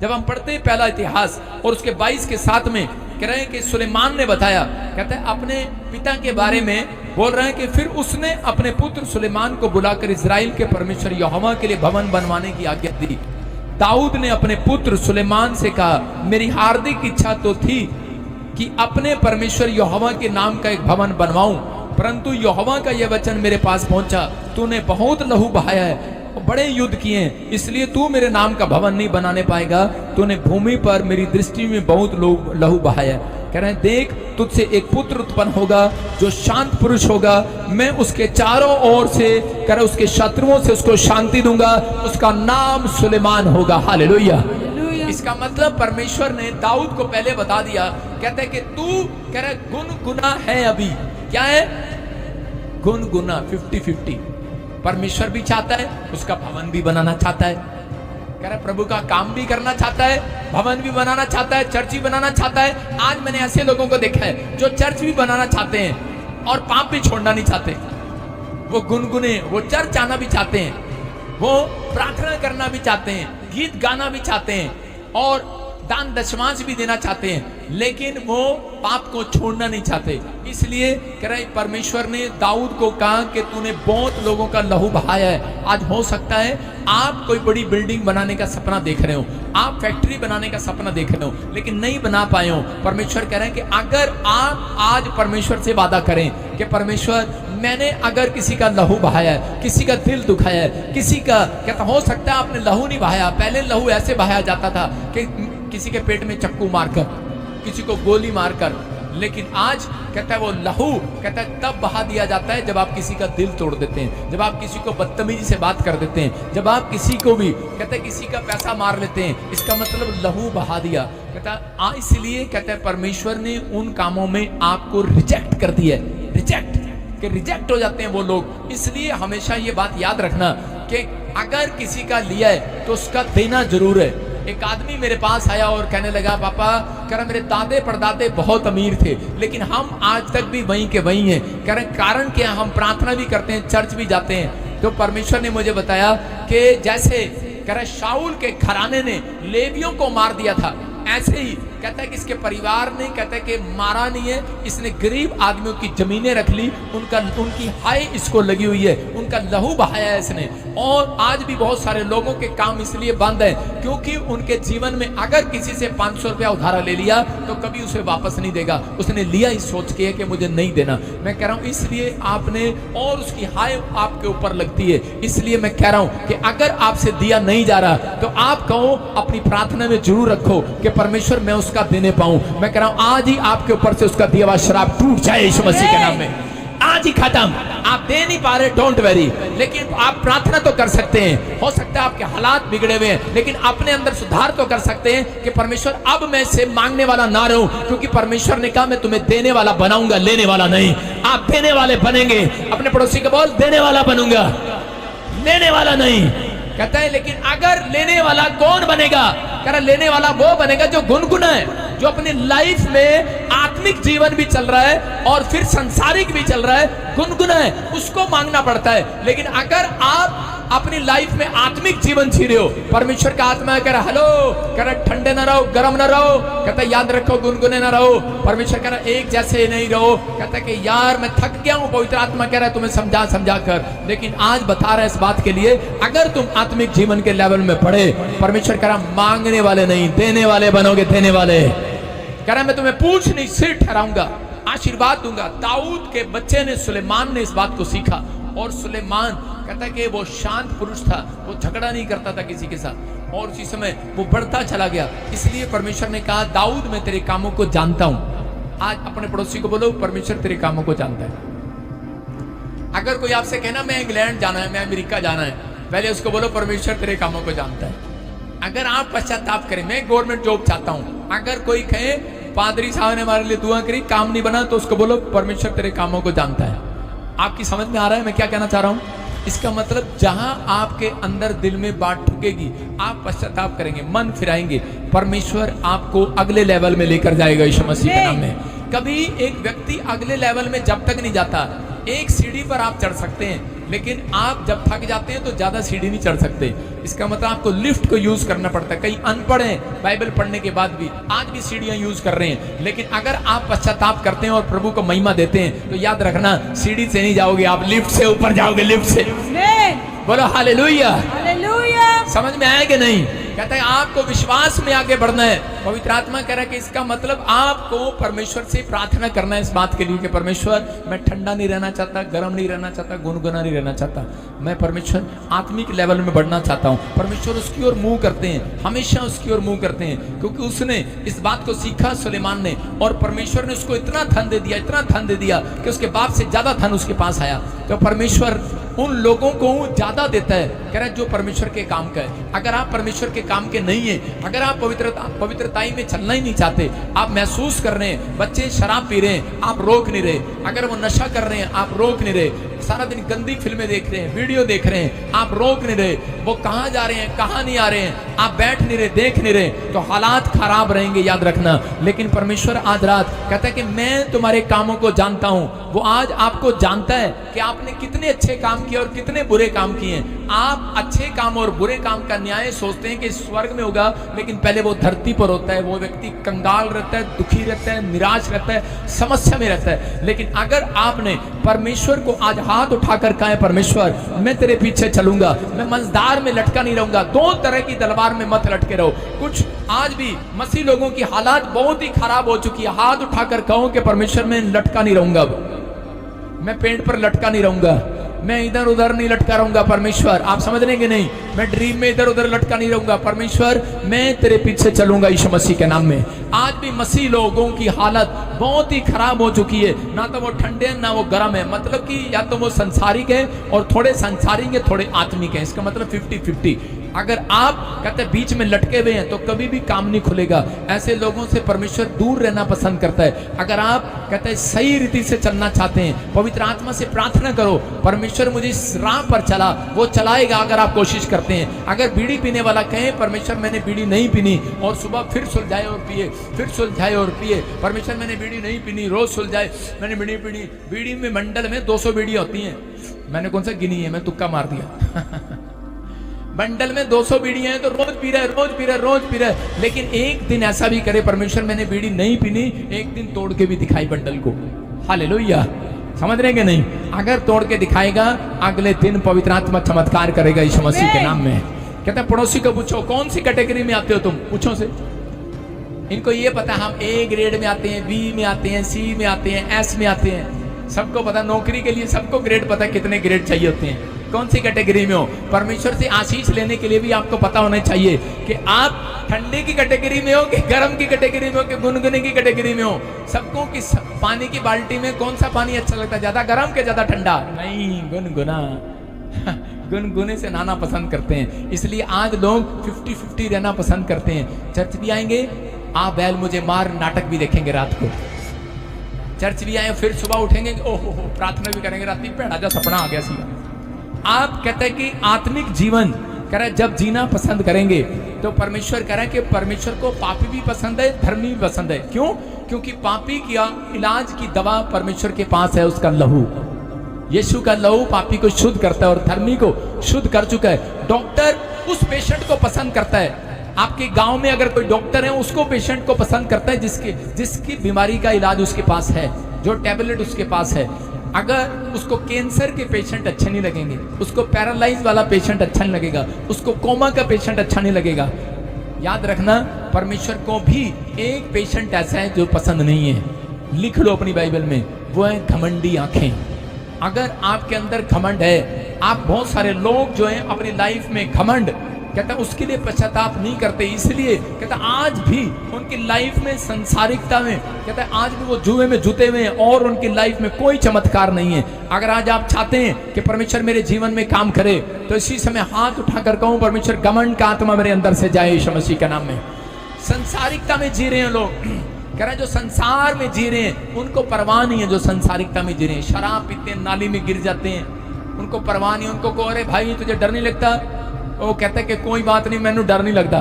जब हम पढ़ते हैं पहला इतिहास और उसके 22 के 7 में कह रहे हैं कि सुलेमान ने बताया, कहते हैं अपने पिता के बारे में बोल रहे हैं कि फिर उसने अपने पुत्र सुलेमान को बुलाकर इजराइल के परमेश्वर यहोवा के लिए भवन बनवाने की आज्ञा दी। दाऊद ने अपने पुत्र सुलेमान से कहा, मेरी हार्दिक इच्छा तो थी कि अपने परमेश्वर यहोवा के नाम का एक भवन बनवाऊं, परंतु यहोवा का यह वचन मेरे पास पहुंचा, तूने बहुत लहू बहाया है, बड़े युद्ध किए हैं, इसलिए तू मेरे नाम का भवन नहीं बनाने पाएगा। तूने भूमि पर मेरी दृष्टि में बहुत लहू बहाया है। कह रहे हैं देख, तुझसे एक पुत्र उत्पन्न होगा जो शांत पुरुष होगा, मैं उसके चारों ओर से कह रहे उसके शत्रुओं से उसको शांति दूंगा, उसका नाम सुलेमान होगा। हालेलुया। इसका मतलब परमेश्वर ने दाऊद को पहले बता दिया, कहते हैं कि तू कह रहे गुनगुना है, अभी क्या है गुनगुना 50-50। परमेश्वर भी चाहता है, उसका भवन भी बनाना चाहता है, कह रहा प्रभु का काम भी करना चाहता है, भवन भी बनाना चाहता है, चर्च भी बनाना चाहता है। आज मैंने ऐसे लोगों को देखा है जो चर्च भी बनाना चाहते हैं और पाप भी छोड़ना नहीं चाहते। वो गुनगुने, वो चर्च आना भी चाहते हैं, वो प्रार्थना करना भी चाहते हैं, गीत गाना भी चाहते हैं और दान दशमांश भी देना चाहते हैं, लेकिन वो पाप को छोड़ना नहीं चाहते। इसलिए कह रहे परमेश्वर ने दाऊद को कहा कि तूने बहुत लोगों का लहू बहाया है। आज हो सकता है आप कोई बड़ी बिल्डिंग बनाने का सपना देख रहे हो, आप फैक्ट्री बनाने का सपना देख रहे हो, लेकिन नहीं बना पाए हो। परमेश्वर कह रहे हैं कि अगर आप आज परमेश्वर से वादा करें कि परमेश्वर मैंने अगर किसी का लहू बहाया है, किसी का दिल दुखाया है, किसी का कहता हो सकता है आपने लहू नहीं बहाया, पहले लहू ऐसे बहाया जाता था कि किसी के पेट में चक्कू मारकर, किसी को गोली मारकर, लेकिन आज कहता है वो लहू कहता है तब बहा दिया जाता है जब आप किसी का दिल तोड़ देते हैं, जब आप किसी को बदतमीजी से बात कर देते हैं, जब आप किसी को भी कहते हैं किसी का पैसा मार लेते हैं, इसका मतलब लहू बहा दिया। कहता इसलिए कहता है परमेश्वर ने उन कामों में आपको रिजेक्ट कर दिया, रिजेक्ट हो जाते हैं वो लोग। इसलिए हमेशा ये बात याद रखना कि अगर किसी का लिया है तो उसका देना जरूर है। एक आदमी मेरे पास आया और कहने लगा, पापा कह रहा मेरे दादे परदादे बहुत अमीर थे, लेकिन हम आज तक भी वहीं के वहीं हैं। कह रहे कारण क्या, हम प्रार्थना भी करते हैं, चर्च भी जाते हैं। तो परमेश्वर ने मुझे बताया कि जैसे कह रहे शाऊल के घराने ने लेवियों को मार दिया था, ऐसे ही कहता है कि इसके परिवार ने कहता है कि मारा नहीं है, इसने गरीब आदमियों की जमीनें रख ली, उनकी हाय इसको लगी हुई है, उनका लहू बहाया है इसने। और आज भी बहुत सारे लोगों के काम इसलिए बंद है क्योंकि उनके जीवन में अगर किसी से 500 रुपया उधारा ले लिया तो कभी उसे वापस नहीं देगा, उसने लिया इस सोच के कि मुझे नहीं देना। मैं कह रहा हूं इसलिए आपने और उसकी हाय आपके ऊपर लगती है। इसलिए मैं कह रहा हूं कि अगर आपसे दिया नहीं जा रहा तो आप कहो अपनी प्रार्थना में जरूर रखो कि परमेश्वर मैं उसका देने पाऊं। मैं कह रहा हूं आज ही आपके ऊपर से उसका दिया हुआ शराब टूट जाए यीशु मसीह के नाम में, आज ही खत्म। आप दे नहीं पा रहे, डोंट वेरी, लेकिन आप प्रार्थना तो कर सकते हैं। हो सकता है आपके हालात बिगड़े हुए हैं, लेकिन अपने अंदर सुधार तो कर सकते हैं कि परमेश्वर अब मैं से मांगने वाला ना रहूं, क्योंकि परमेश्वर ने कहा मैं तुम्हें देने वाला बनाऊंगा, लेने वाला नहीं। आप देने वाले बनेंगे। अपने पड़ोसी को बोल, देने वाला बनूंगा, लेने वाला नहीं। कहता है लेकिन अगर लेने वाला कौन बनेगा, कह रहा लेने वाला वो बनेगा जो गुनगुना है, जो अपनी लाइफ में आत्मिक जीवन भी चल रहा है और फिर संसारिक भी चल रहा है, गुनगुना है, उसको मांगना पड़ता है। लेकिन अगर आप अपनी लाइफ में आत्मिक जीवन जी रहे हो, परमेश्वर का आत्मा कह रहा हेलो, कह रहा ठंडे ना रहो, गर्म ना रहो, कहता याद रखो गुनगुने ना रहो। परमेश्वर कह रहा एक जैसे नहीं रहो, कहता कि यार मैं थक गया हूं, पवित्र आत्मा कह रहा है तुम्हें समझा कर। लेकिन आज बता रहा है इस बात के लिए, अगर तुम आत्मिक जीवन के लेवल में पढ़े, परमेश्वर कह रहा मांगने वाले नहीं देने वाले बनोगे, देने वाले। कह रहा मैं तुम्हें पूछ नहीं सिर ठहराऊंगा, आशीर्वाद दूंगा। दाऊद के बच्चे ने, सुलेमान ने इस बात को सीखा, और सुलेमान कहता है कि वो शांत पुरुष था, वो झगड़ा नहीं करता था किसी के साथ, और उसी समय वो बढ़ता चला गया। इसलिए परमेश्वर ने कहा दाऊद मैं तेरे कामों को जानता हूं। आज अपने पड़ोसी को बोलो परमेश्वर तेरे कामों को जानता है। अगर कोई आपसे कहना मैं इंग्लैंड जाना है, मैं अमेरिका जाना है, पहले उसको बोलो परमेश्वर तेरे कामों को जानता है। अगर आप पश्चाताप करें, मैं गवर्नमेंट जॉब चाहता हूं, अगर कोई कहे पादरी साहब ने हमारे लिए दुआ करी, काम नहीं बना, तो उसको बोलो परमेश्वर तेरे कामों को जानता है। आपकी समझ में आ रहा है मैं क्या कहना चाह रहा हूं? इसका मतलब जहां आपके अंदर दिल में बात ठुकेगी, आप पश्चाताप करेंगे, मन फिराएंगे, परमेश्वर आपको अगले लेवल में लेकर जाएगा यीशु मसीह के नाम में। कभी एक व्यक्ति अगले लेवल में जब तक नहीं जाता, एक सीढ़ी पर आप चढ़ सकते हैं लेकिन आप जब थक जाते हैं तो ज्यादा सीढ़ी नहीं चढ़ सकते। इसका मतलब आपको लिफ्ट को यूज करना पड़ता है। कई अनपढ़ हैं, बाइबल पढ़ने के बाद भी आज भी सीढ़ियां यूज कर रहे हैं। लेकिन अगर आप पश्चाताप करते हैं और प्रभु को महिमा देते हैं तो याद रखना, सीढ़ी से नहीं जाओगे आप, लिफ्ट से ऊपर जाओगे, लिफ्ट से। बोलो हालेलुया। हालेलुया। समझ में आया कि नहीं? कहता है आपको विश्वास में आगे बढ़ना है। पवित्र आत्मा कह रहा है कि इसका मतलब आपको परमेश्वर से प्रार्थना करना है इस बात के लिए कि परमेश्वर मैं ठंडा नहीं रहना चाहता, गर्म नहीं रहना चाहता, गुनगुना नहीं रहना चाहता, मैं परमेश्वर आत्मिक लेवल में बढ़ना चाहता हूँ। परमेश्वर उसकी ओर मुंह करते हैं, हमेशा उसकी ओर मुंह करते हैं, क्योंकि उसने इस बात को सीखा सुलेमान ने, और परमेश्वर ने उसको इतना धन दे दिया, इतना धन दे दिया कि उसके बाप से ज्यादा धन उसके पास आया। तो परमेश्वर उन लोगों को ज्यादा देता है, कह रहा है जो परमेश्वर के काम का है। अगर आप परमेश्वर के काम के नहीं है, अगर आप पवित्रताई में चलना ही नहीं चाहते, आप महसूस कर रहे हैं बच्चे शराब पी रहे हैं, आप रोक नहीं रहे, अगर वो नशा कर रहे हैं आप रोक नहीं रहे, सारा दिन गंदी फिल्में देख रहे हैं, वीडियो देख रहे हैं, आप रोक नहीं रहे, वो कहां जा रहे हैं कहां नहीं आ रहे हैं, आप बैठ नहीं रहे, देख नहीं रहे, तो हालात खराब रहेंगे, याद रखना। लेकिन परमेश्वर आज रात कहता है कि मैं तुम्हारे कामों को जानता हूं। वो आज आपको जानता है कि आपने कितने अच्छे काम किए और कितने बुरे काम किए हैं। आप अच्छे काम और बुरे काम का न्याय सोचते हैं कि स्वर्ग में होगा, लेकिन पहले वो धरती पर होता है। वो व्यक्ति कंगाल रहता है, दुखी रहता है, निराश रहता है, समस्या में रहता है। लेकिन अगर आपने परमेश्वर को आज हाथ उठाकर कहा है परमेश्वर मैं तेरे पीछे चलूंगा, मैं मंजदार में लटका नहीं रहूंगा, दो तरह की तलवार में मत लटके रहो। कुछ आज भी मसीह लोगों की हालात बहुत ही खराब हो चुकी है, हाथ उठाकर कहो कि परमेश्वर मैं लटका नहीं रहूंगा, मैं पेड़ पर लटका नहीं रहूंगा, मैं इधर उधर नहीं लटका रहूंगा। परमेश्वर आप समझ रहे कि नहीं, मैं ड्रीम में इधर उधर लटका नहीं रहूंगा। परमेश्वर मैं तेरे पीछे चलूंगा यीशु मसीह के नाम में। आज भी मसीह लोगों की हालत बहुत ही खराब हो चुकी है, ना तो वो ठंडे हैं ना वो गर्म है। मतलब कि या तो वो संसारिक है और थोड़े संसारिक है, थोड़े आत्मिक है। इसका मतलब 50-50। अगर आप कहते बीच में लटके हुए हैं तो कभी भी काम नहीं खुलेगा। ऐसे लोगों से परमेश्वर दूर रहना पसंद करता है। अगर आप कहते हैं सही रीति से चलना चाहते हैं, पवित्र आत्मा से प्रार्थना करो परमेश्वर मुझे इस राह पर चला, वो चलाएगा अगर आप कोशिश करते हैं। अगर बीड़ी पीने वाला कहे परमेश्वर मैंने बीड़ी नहीं पीनी, और सुबह फिर सुलझाए और पिए, फिर सुलझाए और पिए, परमेश्वर मैंने बीड़ी नहीं पीनी, रोज सुलझाए मैंने बीड़ी पीनी। बीड़ी में मंडल में 200 बीड़ी होती हैं, मैंने कौन सा गिनी है, मैं तुक्का मार दिया। बंडल में 200 बीड़ियां हैं तो रोज पी रहा है, रोज पी रहा है, रोज पी रहा है। लेकिन एक दिन ऐसा भी करे परमेश्वर मैंने बीड़ी नहीं पीनी, एक दिन तोड़ के भी दिखाई बंडल को। हालेलुया। समझ रहे कि नहीं? अगर तोड़ के दिखाएगा अगले दिन पवित्र आत्मा चमत्कार करेगा यीशु मसीह के नाम में। कहता है पड़ोसी को पूछो कौन सी कैटेगरी में आते हो तुम, पूछो से। इनको ये पता हम ए ग्रेड में आते हैं, बी में आते हैं, सी में आते हैं, एस में आते हैं। सबको पता, नौकरी के लिए सबको ग्रेड पता कितने ग्रेड चाहिए होते हैं, कौन सी कैटेगरी में हो। परमेश्वर से आशीष लेने के लिए भी आपको पता होना चाहिए कि आप ठंडे की कैटेगरी में हो कि गर्म की कैटेगरी में हो कि गुनगुने की कैटेगरी में हो। सबको कि पानी की बाल्टी में कौन सा पानी अच्छा लगता है, ज्यादा गर्म के ज्यादा ठंडा? नहीं, गुनगुना। गुनगुने से नहाना पसंद करते हैं। इसलिए आज लोग 50-50 रहना पसंद करते हैं। चर्च भी आएंगे, आप बैल मुझे मार नाटक भी देखेंगे रात को। चर्च भी आए फिर सुबह उठेंगे, ओहो प्रार्थना भी करेंगे, रात में पेड़ा जा सपना आ गया सीधा। आप कहते हैं कि आत्मिक जीवन कह रहा है जब जीना पसंद करेंगे तो परमेश्वर कह रहा है कि परमेश्वर को पापी भी पसंद है, धर्मी भी पसंद है। क्यों? क्योंकि पापी का इलाज की दवा परमेश्वर के पास है, उसका लहू। यीशु का लहू पापी को शुद्ध करता है और धर्मी को शुद्ध कर चुका है। डॉक्टर उस पेशेंट को पसंद करता है। आपके गांव में अगर कोई डॉक्टर है उसको पेशेंट को पसंद करता है जिसकी बीमारी का इलाज उसके पास है, जो टैबलेट उसके पास है। अगर उसको कैंसर के पेशेंट अच्छे नहीं लगेंगे, उसको पैरालाइज वाला पेशेंट अच्छा नहीं लगेगा, उसको कोमा का पेशेंट अच्छा नहीं लगेगा। याद रखना परमेश्वर को भी एक पेशेंट ऐसा है जो पसंद नहीं है। लिख लो अपनी बाइबल में, वो है घमंडी आंखें। अगर आपके अंदर घमंड है, आप बहुत सारे लोग जो हैं अपनी लाइफ में घमंड कहता उसके लिए पश्चाताप नहीं करते, इसलिए कहता आज भी उनकी लाइफ में संसारिकता में कहता आज भी वो जुए में जुते हुए हैं और उनकी लाइफ में कोई चमत्कार नहीं है। अगर आज आप चाहते हैं कि परमेश्वर मेरे जीवन में काम करे तो इसी समय हाथ उठाकर कहूं परमेश्वर घमंड का आत्मा मेरे अंदर से जाए यीशु मसीह के नाम में। संसारिकता में जी रहे हैं लोग, कह रहे जो संसार में जी रहे हैं उनको परवाह नहीं है, जो संसारिकता में जी रहे हैं, शराब पीते हैं, नाली में गिर जाते हैं, उनको परवाह नहीं। उनको कहो अरे भाई तुझे डर नहीं लगता? वो कहता है कि कोई बात नहीं, मैंने डर नहीं लगता,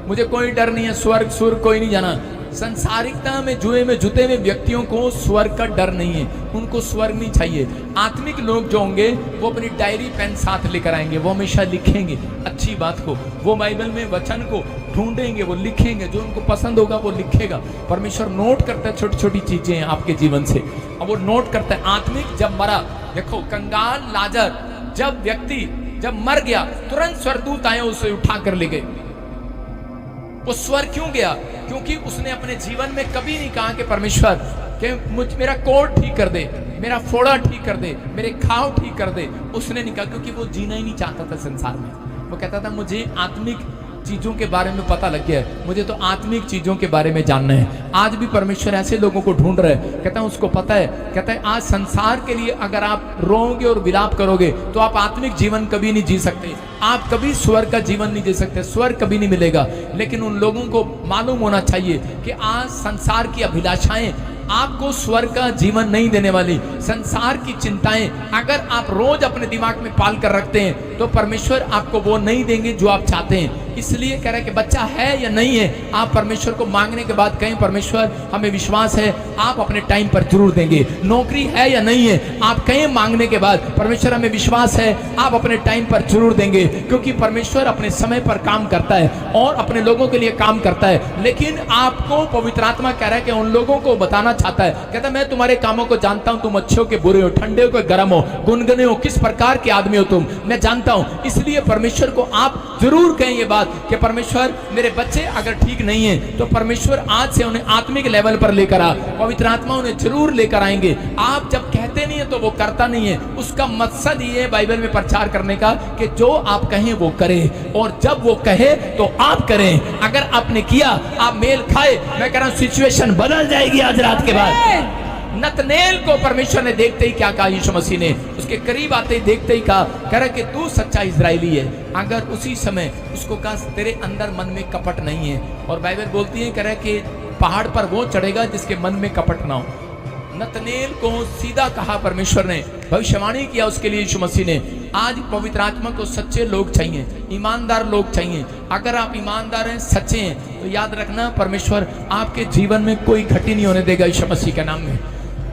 मुझे कोई डर नहीं है, स्वर्ग सुर कोई नहीं जाना। संसारिकता में जुए में जुते हुए व्यक्तियों को स्वर्ग का डर नहीं है, उनको स्वर्ग नहीं चाहिए। आत्मिक लोग जो होंगे वो अपनी डायरी पेन साथ लेकर आएंगे, वो हमेशा लिखेंगे अच्छी बात को, वो बाइबल में वचन को ढूंढेंगे, वो लिखेंगे, जो उनको पसंद होगा वो लिखेगा। परमेश्वर नोट करता है छोटी छोटी चीजें आपके जीवन से, अब वो नोट करता है। आत्मिक जब मरा, देखो कंगाल लाजर जब मर गया तुरंत स्वर्गदूत आए उसे उठा कर ले गए। वो स्वर्ग क्यों गया? क्योंकि उसने अपने जीवन में कभी नहीं कहा कि परमेश्वर कि मेरा कोट ठीक कर दे, मेरा फोड़ा ठीक कर दे, मेरे घाव ठीक कर दे। उसने नहीं कहा, क्योंकि वो जीना ही नहीं चाहता था संसार में। वो कहता था मुझे आत्मिक चीजों के बारे में पता लग गया है, मुझे तो आत्मिक चीजों के बारे में जानना है। आज भी परमेश्वर ऐसे लोगों को ढूंढ रहे हैं, कहता है उसको पता है, कहता है आज संसार के लिए अगर आप रोओगे और विलाप करोगे तो आप आत्मिक जीवन कभी नहीं जी सकते, आप कभी स्वर्ग का जीवन नहीं जी सकते, स्वर्ग कभी नहीं मिलेगा। लेकिन उन लोगों को मालूम होना चाहिए कि आज संसार की अभिलाषाएं आपको स्वर्ग का जीवन नहीं देने वाली। संसार की चिंताएं अगर आप रोज अपने दिमाग में पाल कर रखते हैं तो परमेश्वर आपको वो नहीं देंगे जो आप चाहते हैं। इसलिए कह रहे कि बच्चा है या नहीं है, आप परमेश्वर को मांगने के बाद कहें परमेश्वर हमें विश्वास है आप अपने टाइम पर जरूर देंगे। नौकरी है या नहीं है, आप कहें मांगने के बाद परमेश्वर हमें विश्वास है आप अपने टाइम पर जरूर देंगे, क्योंकि परमेश्वर अपने समय पर काम करता है और अपने लोगों के लिए काम करता है। लेकिन आपको पवित्र आत्मा कह रहा है कि उन लोगों को बताना चाहता है, कहता मैं तुम्हारे कामों को जानता हूं, तुम अच्छे हो के बुरे हो, ठंडे हो के गर्म हो, गुनगुने हो, किस प्रकार के आदमी हो तुम, मैं जानता हूं। इसलिए परमेश्वर को आप जरूर कहें ये बात कि परमेश्वर मेरे बच्चे अगर ठीक नहीं है तो परमेश्वर आज से उन्हें आत्मिक लेवल पर लेकर आ, पवित्र आत्मा उन्हें जरूर लेकर आएंगे। आप जब कहते नहीं है तो वो करता नहीं है, उसका मकसद ये है बाइबल में प्रचार करने का कि जो आप कहें वो करे, और जब वो कहे तो आप करें। अगर आपने किया आप मेल खाए, मैं कह रहा हूं सिचुएशन बदल जाएगी आज रात के बाद। नतनेल को परमेश्वर ने देखते ही क्या कहा, यीशु मसीह ने उसके करीब आते ही देखते ही कहा, कह रहा कि तू सच्चा इजरायली है। अगर उसी समय उसको कहा तेरे अंदर मन में कपट नहीं है, और बाइबल बोलती है कह रहा कि पहाड़ पर वो चढ़ेगा जिसके मन में कपट ना हो। नतनेल को सीधा कहा परमेश्वर ने, भविष्यवाणी किया उसके लिए यीशु मसीह ने। आज पवित्र आत्मा को सच्चे लोग चाहिए, ईमानदार लोग चाहिए। अगर आप ईमानदार हैं, सच्चे हैं, तो याद रखना परमेश्वर आपके जीवन में कोई घटी नहीं होने देगा यीशु मसीह के नाम में।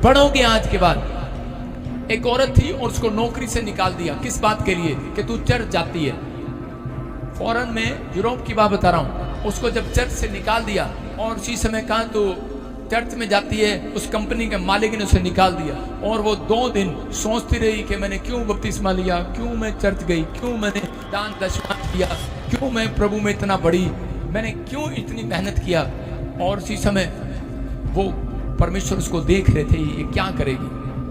पढ़ोगे आज के बाद एक औरत थी और उसको नौकरी से निकाल दिया, किस बात के लिए कि तू चर्च जाती है। फॉरेन में यूरोप की बात बता रहा हूं, उसको जब चर्च से निकाल दिया और उसी समय कहा तो चर्च में जाती है, उस कंपनी के मालिक ने उसे निकाल दिया। और वो 2 दिन सोचती रही कि मैंने क्यों बपतिस्मा लिया, क्यों मैं चर्च गई, क्यों मैंने दान दशमा किया, क्यों मैं प्रभु में इतना बढ़ी, मैंने क्यों इतनी मेहनत किया। और उसी समय वो परमेश्वर उसको देख रहे थे ये क्या करेगी,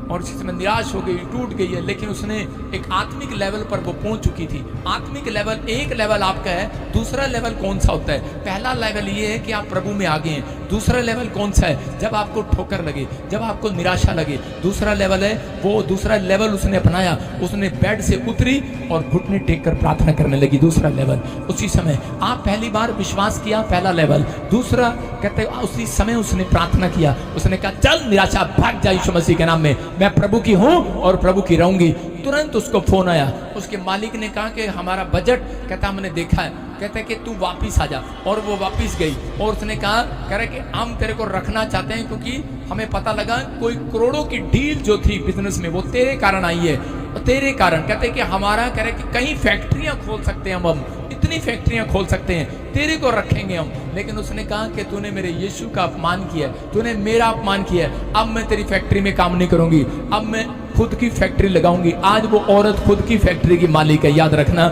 और इसी समय निराश हो गई, टूट गई है। लेकिन उसने एक आत्मिक लेवल पर वो पहुंच चुकी थी। आत्मिक लेवल एक लेवल आपका है, दूसरा लेवल कौन सा होता है? पहला लेवल ये है कि आप प्रभु में आगे हैं। दूसरा लेवल कौन सा है? जब आपको ठोकर लगे, जब आपको निराशा लगे, दूसरा लेवल है वो। दूसरा लेवल उसने अपनाया, उसने बेड से उतरी और घुटने टेक कर प्रार्थना करने लगी। दूसरा लेवल उसी समय आप पहली बार विश्वास किया, पहला लेवल। दूसरा कहते उसी समय उसने प्रार्थना किया, उसने कहा चल निराशा भाग जा यीशु मसीह के नाम में, मैं प्रभु की हूं और प्रभु की रहूंगी। तुरंत उसको फोन आया, उसके मालिक ने कहा कि हमारा बजट, कहता हमने देखा है, कहता है कि तू वापिस आ जा। और वो वापिस गई और उसने कहा, कह रहा कि हम तेरे को रखना चाहते हैं क्योंकि हमें पता लगा कोई करोड़ों की डील जो थी बिजनेस में वो तेरे कारण आई है, तेरे कारण। कहते हैं कि हमारा, कह रहे कि कई फैक्ट्रियां खोल सकते हैं हम इतनी फैक्ट्रियां खोल सकते हैं, तेरे को रखेंगे हम। लेकिन उसने कहा कि तूने मेरे यीशु का अपमान किया है, तूने मेरा अपमान किया है, अब मैं तेरी फैक्ट्री में काम नहीं करूंगी, अब मैं खुद की फैक्ट्री लगाऊंगी। आज वो औरत खुद की फैक्ट्री की मालिक है, याद रखना।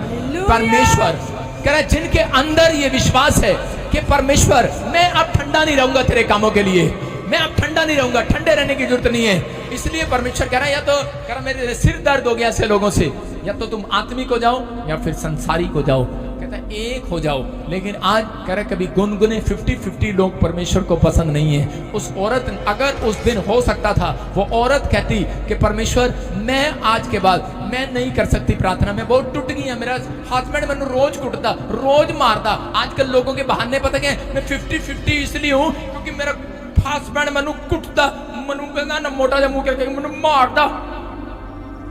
परमेश्वर कह रहा जिनके अंदर ये विश्वास है कि परमेश्वर मैं अब ठंडा नहीं रहूंगा तेरे कामों के लिए, मैं अब ठंडा नहीं रहूंगा, ठंडे रहने की जरूरत नहीं है। इसलिए परमेश्वर कह रहा है, या तो कह रहा मेरे सिर दर्द हो गया ऐसे लोगों से, या तो तुम आत्मिक हो जाओ या फिर संसारिक हो जाओ, कहता है एक हो जाओ। लेकिन आज कह रहा कभी गुनगुने 50-50 लोग परमेश्वर को पसंद नहीं है। उस औरत, अगर उस दिन हो सकता था वो औरत कहती कि परमेश्वर मैं आज के बाद मैं नहीं कर सकती प्रार्थना, मैं बहुत टूट गई है, मेरा हस्बैंड मैंने रोज कुटता, रोज मारता। आजकल लोगों के बहाने पता क्या है, मैं 50-50 इसलिए हूँ क्योंकि मेरा हस्बैंड मैनू कुटता, मैनू कहना ना मोटा जा मुंह करके मैनू मारता,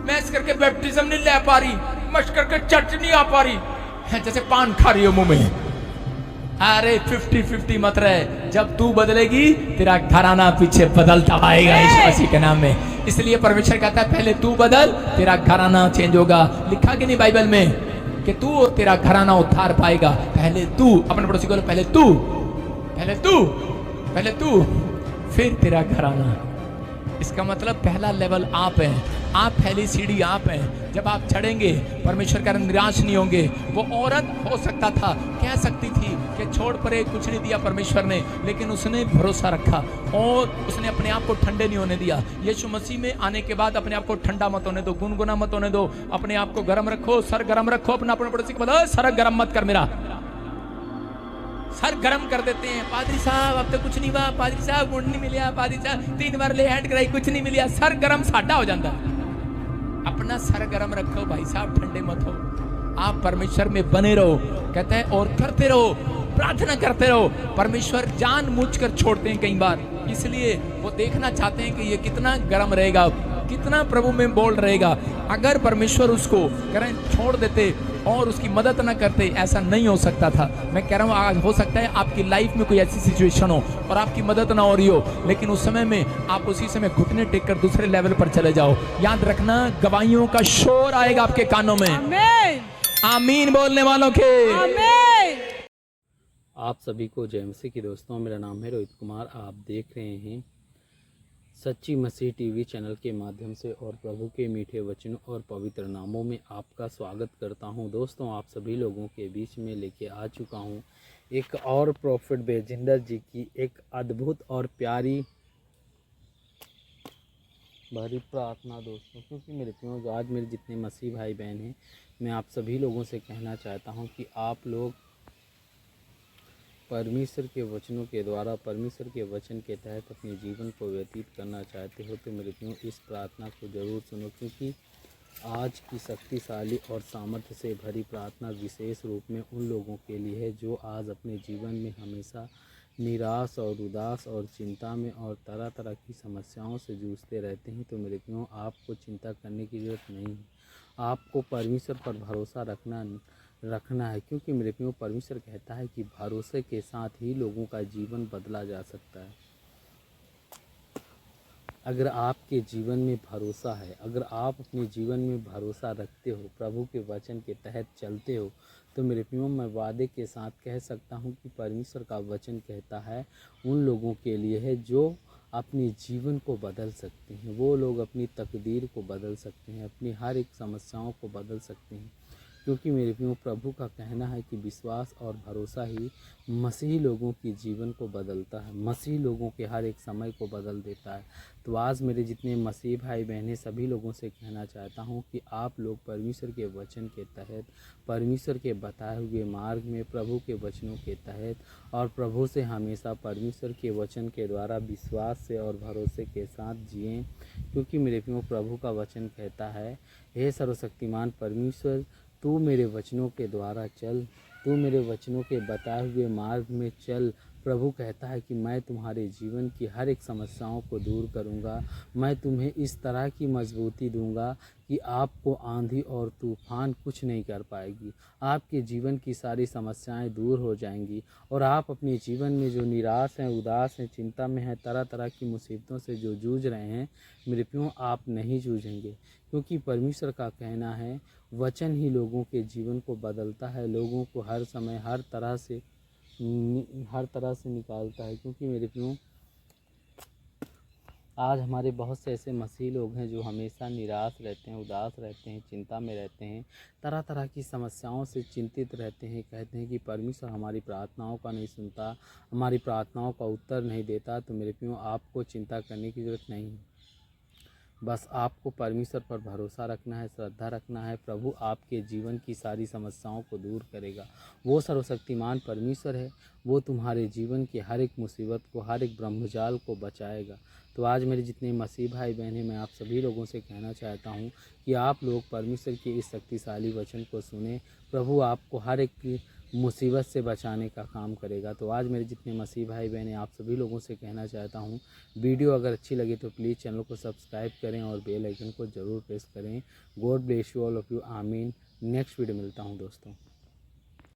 मैं इस करके बैप्टिज्म नहीं ले पा रही, मश करके चर्च नहीं आ पा रही है, जैसे पान खा रही हो मुंह में। अरे 50-50 मत रहे, जब तू बदलेगी तेरा घराना पीछे बदलता आएगा यीशु मसीह के नाम में। इसलिए परमेश्वर कहता है पहले तू बदल, तेरा घराना चेंज होगा। लिखा कि नहीं बाइबल में कि तू और तेरा घराना उद्धार पाएगा। पहले तू, अपने पड़ोसी को पहले तू, पहले तू, पहले तू, फिर तेरा घराना। इसका मतलब पहला लेवल आप हैं, आप पहली सीढ़ी आप हैं। जब आप चढ़ेंगे परमेश्वर का निराश नहीं होंगे। वो औरत हो सकता था, कह सकती थी कि छोड़ परे, कुछ नहीं दिया परमेश्वर ने, लेकिन उसने भरोसा रखा और उसने अपने आप को ठंडे नहीं होने दिया। यीशु मसीह में आने के बाद अपने आप को ठंडा मत होने दो, गुनगुना मत होने दो, अपने आप को गर्म रखो, सर गर्म रखो। अपना अपने पड़ोसी को बताओ सर गर्म मत कर, मेरा सर गरम कर देते हैं। पादरी साहब अब तो कुछ नहीं हुआ, पादरी साहब मुंड नहीं मिलिया, पादरी साहब 3 बार ले हैंड कराई, कुछ नहीं मिलिया। सर गरम साडा हो जाता। अपना सर गरम रखो भाई साहब, ठंडे मत हो। आप परमेश्वर में बने रहो, कहते हैं, और करते रहो, प्रार्थना करते रहो। परमेश्वर जानबूझकर छोड़ते हैं कई बार, इसलिए वो देखना चाहते हैं कि ये कितना गरम रहेगा, कितना प्रभु में बोल रहेगा। अगर परमेश्वर उसको करें छोड़ देते और उसकी मदद ना करते, ऐसा नहीं हो सकता था। मैं कह रहा हूँ आज हो सकता है आपकी लाइफ में कोई ऐसी सिचुएशन हो और आपकी मदद ना हो रही हो, लेकिन उस समय में आप उसी समय घुटने टेक कर दूसरे लेवल पर चले जाओ। याद रखना, गवाहियों का शोर आएगा आपके कानों में। आमीन, आमीन बोलने वालों के आमीन। आप सभी को जय मसीह की दोस्तों, मेरा नाम है रोहित कुमार। आप देख रहे हैं सच्ची मसीह टीवी चैनल के माध्यम से और प्रभु के मीठे वचनों और पवित्र नामों में आपका स्वागत करता हूं। दोस्तों, आप सभी लोगों के बीच में लेके आ चुका हूं एक और प्रॉफिट बेजिंदर जी की एक अद्भुत और प्यारी भरी प्रार्थना दोस्तों। क्योंकि मेरे प्रियो, आज मेरे जितने मसीह भाई बहन हैं, मैं आप सभी लोगों से कहना चाहता हूँ कि आप लोग परमेश्वर के वचनों के द्वारा, परमेश्वर के वचन के तहत अपने जीवन को व्यतीत करना चाहते हो तो मेरे प्रियो इस प्रार्थना को ज़रूर सुनो। क्योंकि आज की शक्तिशाली और सामर्थ्य से भरी प्रार्थना विशेष रूप में उन लोगों के लिए है जो आज अपने जीवन में हमेशा निराश और उदास और चिंता में और तरह तरह की समस्याओं से जूझते रहते हैं। तो मेरे प्रियो, आपको चिंता करने की ज़रूरत नहीं है, आपको परमेश्वर पर भरोसा रखना है। क्योंकि मेरे प्रियो, परमेश्वर कहता है कि भरोसे के साथ ही लोगों का जीवन बदला जा सकता है। अगर आपके जीवन में भरोसा है, अगर आप अपने जीवन में भरोसा रखते हो, प्रभु के वचन के तहत चलते हो, तो मेरे प्रियो, मैं वादे के साथ कह सकता हूँ कि परमेश्वर का वचन कहता है उन लोगों के लिए है जो अपने जीवन को बदल सकते हैं। वो लोग अपनी तकदीर को बदल सकते हैं, अपनी हर एक समस्याओं को बदल सकते हैं। क्योंकि मेरे प्रियो, प्रभु का कहना है कि विश्वास और भरोसा ही मसीही लोगों की जीवन को बदलता है, मसीही लोगों के हर एक समय को बदल देता है। तो आज मेरे जितने मसीह भाई बहनें, सभी लोगों से कहना चाहता हूँ कि आप लोग परमेश्वर के वचन के तहत, परमेश्वर के बताए हुए मार्ग में, प्रभु के वचनों के तहत और प्रभु से हमेशा परमेश्वर के वचन के द्वारा विश्वास से और भरोसे के साथ जिएँ। क्योंकि मेरे प्रियो, प्रभु का वचन कहता है, हे सर्वशक्तिमान परमेश्वर, तू मेरे वचनों के द्वारा चल, तू मेरे वचनों के बताए हुए मार्ग में चल। प्रभु कहता है कि मैं तुम्हारे जीवन की हर एक समस्याओं को दूर करूंगा, मैं तुम्हें इस तरह की मजबूती दूंगा कि आपको आंधी और तूफान कुछ नहीं कर पाएगी। आपके जीवन की सारी समस्याएं दूर हो जाएंगी और आप अपने जीवन में जो निराश हैं, उदास हैं, चिंता में हैं, तरह तरह की मुसीबतों से जो जूझ रहे हैं, मेरे प्रियो, आप नहीं जूझेंगे। क्योंकि परमेश्वर का कहना है वचन ही लोगों के जीवन को बदलता है, लोगों को हर समय हर तरह से निकालता है। क्योंकि मेरे प्रियो, आज हमारे बहुत से ऐसे मसीह लोग हैं जो हमेशा निराश रहते हैं, उदास रहते हैं, चिंता में रहते हैं, तरह तरह की समस्याओं से चिंतित रहते हैं। कहते हैं कि परमेश्वर हमारी प्रार्थनाओं का नहीं सुनता, हमारी प्रार्थनाओं का उत्तर नहीं देता। तो मेरे प्रियो, आपको चिंता करने की ज़रूरत नहीं है, बस आपको परमेश्वर पर भरोसा रखना है, श्रद्धा रखना है। प्रभु आपके जीवन की सारी समस्याओं को दूर करेगा। वो सर्वशक्तिमान परमेश्वर है, वो तुम्हारे जीवन की हर एक मुसीबत को, हर एक ब्रह्मजाल को बचाएगा। तो आज मेरे जितने मसीह भाई बहन हैं, मैं आप सभी लोगों से कहना चाहता हूँ कि आप लोग परमेश्वर के इस शक्तिशाली वचन को सुने। प्रभु आपको हर एक मुसीबत से बचाने का काम करेगा। तो आज मेरे जितने मसीह भाई बहन हैं, आप सभी लोगों से कहना चाहता हूँ, वीडियो अगर अच्छी लगे तो प्लीज़ चैनल को सब्सक्राइब करें और बेल आइकन को ज़रूर प्रेस करें। God bless you all of you. आमीन। नेक्स्ट वीडियो मिलता हूँ दोस्तों।